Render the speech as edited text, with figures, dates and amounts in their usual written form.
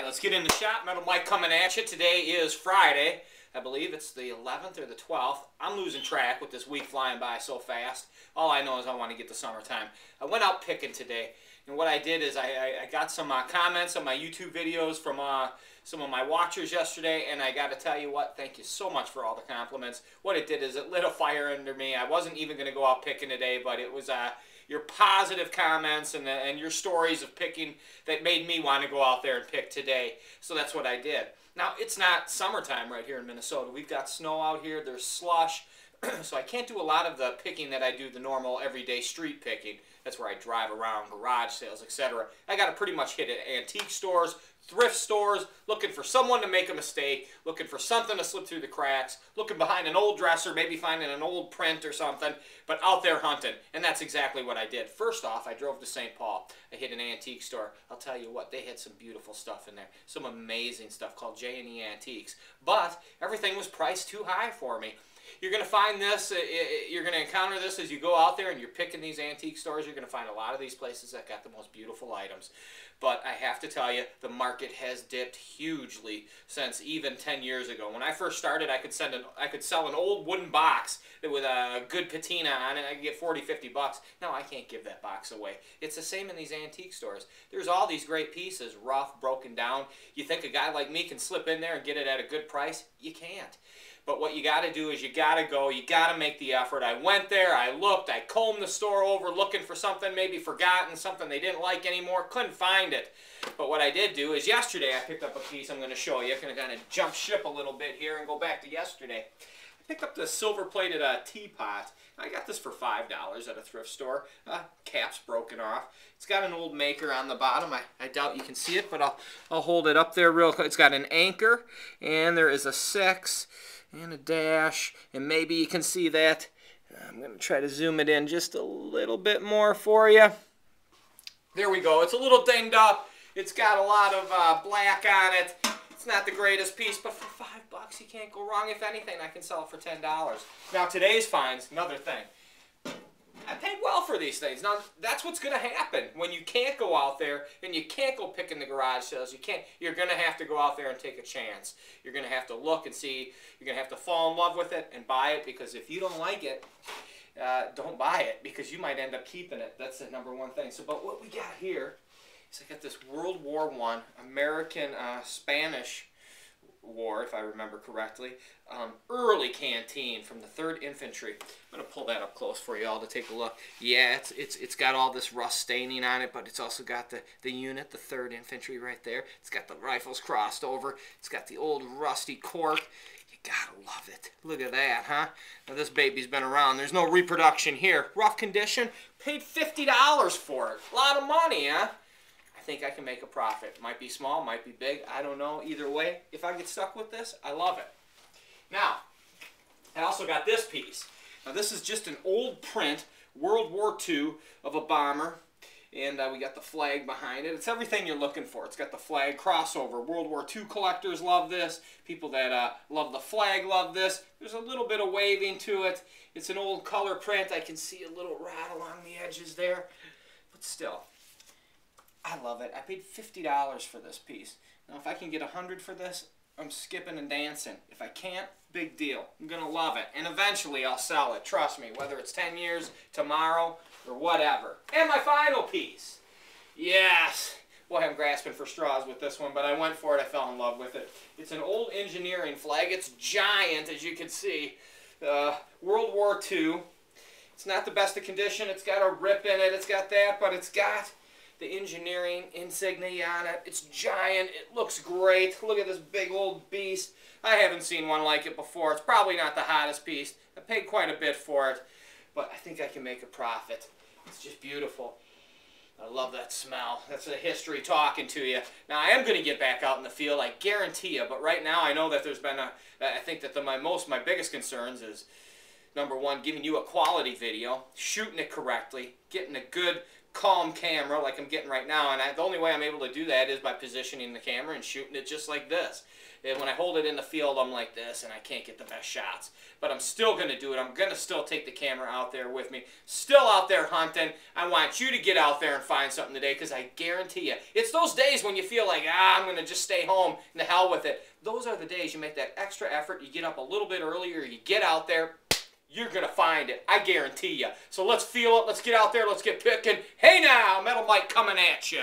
Let's get in the shop. Metal Mike coming at you. Today is Friday. I believe it's the 11th or the 12th. I'm losing track with this week flying by so fast. All I know is I want to get to summertime. I went out picking today, and what I did is I got some comments on my YouTube videos from some of my watchers yesterday, and I got to tell you what, thank you so much for all the compliments. What it did is it lit a fire under me. I wasn't even going to go out picking today, but it was your positive comments and your stories of picking that made me want to go out there and pick today. So that's what I did. Now, it's not summertime right here in Minnesota. We've got snow out here. There's slush. So I can't do a lot of the picking that I do, the normal everyday street picking. That's where I drive around, garage sales, etc. I got to pretty much hit at antique stores, thrift stores, looking for someone to make a mistake, looking for something to slip through the cracks, looking behind an old dresser, maybe finding an old print or something, but out there hunting. And that's exactly what I did. First off, I drove to St. Paul. I hit an antique store. I'll tell you what, they had some beautiful stuff in there. Some amazing stuff called J&E Antiques. But everything was priced too high for me. You're going to find this, you're going to encounter this as you go out there and you're picking these antique stores. You're going to find a lot of these places that got the most beautiful items. But I have to tell you, the market has dipped hugely since even 10 years ago. When I first started, I could sell an old wooden box with a good patina on it. I could get 40, 50 bucks. Now I can't give that box away. It's the same in these antique stores. There's all these great pieces, rough, broken down. You think a guy like me can slip in there and get it at a good price? You can't. But what you got to do is you got to go, you got to make the effort. I went there, I looked, I combed the store over looking for something, maybe forgotten, something they didn't like anymore, couldn't find it. But what I did do is yesterday I picked up a piece I'm going to show you. I'm going to kind of jump ship a little bit here and go back to yesterday. I picked up this silver-plated teapot. I got this for $5 at a thrift store. Cap's broken off. It's got an old maker on the bottom. I doubt you can see it, but I'll hold it up there real quick. It's got an anchor, and there is a 6 and a dash, and maybe you can see that. I'm going to try to zoom it in just a little bit more for you. There we go. It's a little dinged up. It's got a lot of black on it. It's not the greatest piece, but for $5 you can't go wrong. If anything, I can sell it for $10. Now today's finds, another thing. I paid well for these things. Now, that's what's going to happen when you can't go out there and you can't go pick in the garage sales. You're going to have to go out there and take a chance. You're going to have to look and see. You're going to have to fall in love with it and buy it, because if you don't like it, don't buy it, because you might end up keeping it. That's the #1 thing. So, but what we got here is I got this World War I American-Spanish War, if I remember correctly, early canteen from the 3rd Infantry. I'm going to pull that up close for you all to take a look. Yeah, it's got all this rust staining on it, but it's also got the unit, the 3rd Infantry right there. It's got the rifles crossed over. It's got the old rusty cork. You gotta love it. Look at that, huh? Now this baby's been around. There's no reproduction here. Rough condition. Paid $50 for it. A lot of money, huh? I think I can make a profit. Might be small, might be big, I don't know. Either way, if I get stuck with this, I love it. Now, I also got this piece. Now this is just an old print, World War II, of a bomber. And we got the flag behind it. It's everything you're looking for. It's got the flag crossover. World War II collectors love this. People that love the flag love this. There's a little bit of waving to it. It's an old color print. I can see a little rat along the edges there. But still, I love it. I paid $50 for this piece. Now, if I can get $100 for this, I'm skipping and dancing. If I can't, big deal. I'm going to love it. And eventually, I'll sell it. Trust me, whether it's 10 years, tomorrow, or whatever. And my final piece. Yes. Boy, I'm grasping for straws with this one, but I went for it. I fell in love with it. It's an old engineering flag. It's giant, as you can see. World War II. It's not the best of condition. It's got a rip in it. It's got that, but it's got the engineering insignia on it. It's giant. It looks great. Look at this big old beast. I haven't seen one like it before. It's probably not the hottest piece. I paid quite a bit for it, but I think I can make a profit. It's just beautiful. I love that smell. That's the history talking to you. Now, I am going to get back out in the field, I guarantee you, but right now I know that there's been I think that my biggest concerns is, #1, giving you a quality video, shooting it correctly, getting a good calm camera like I'm getting right now, and the only way I'm able to do that is by positioning the camera and shooting it just like this. And when I hold it in the field, I'm like this, and I can't get the best shots. But I'm still going to do it. I'm going to still take the camera out there with me. Still out there hunting. I want you to get out there and find something today, because I guarantee you, it's those days when you feel like, I'm going to just stay home, and the hell with it. Those are the days you make that extra effort. You get up a little bit earlier. You get out there. You're going to find it. I guarantee you. So let's feel it. Let's get out there. Let's get picking. Hey now, Metal Mike coming at ya.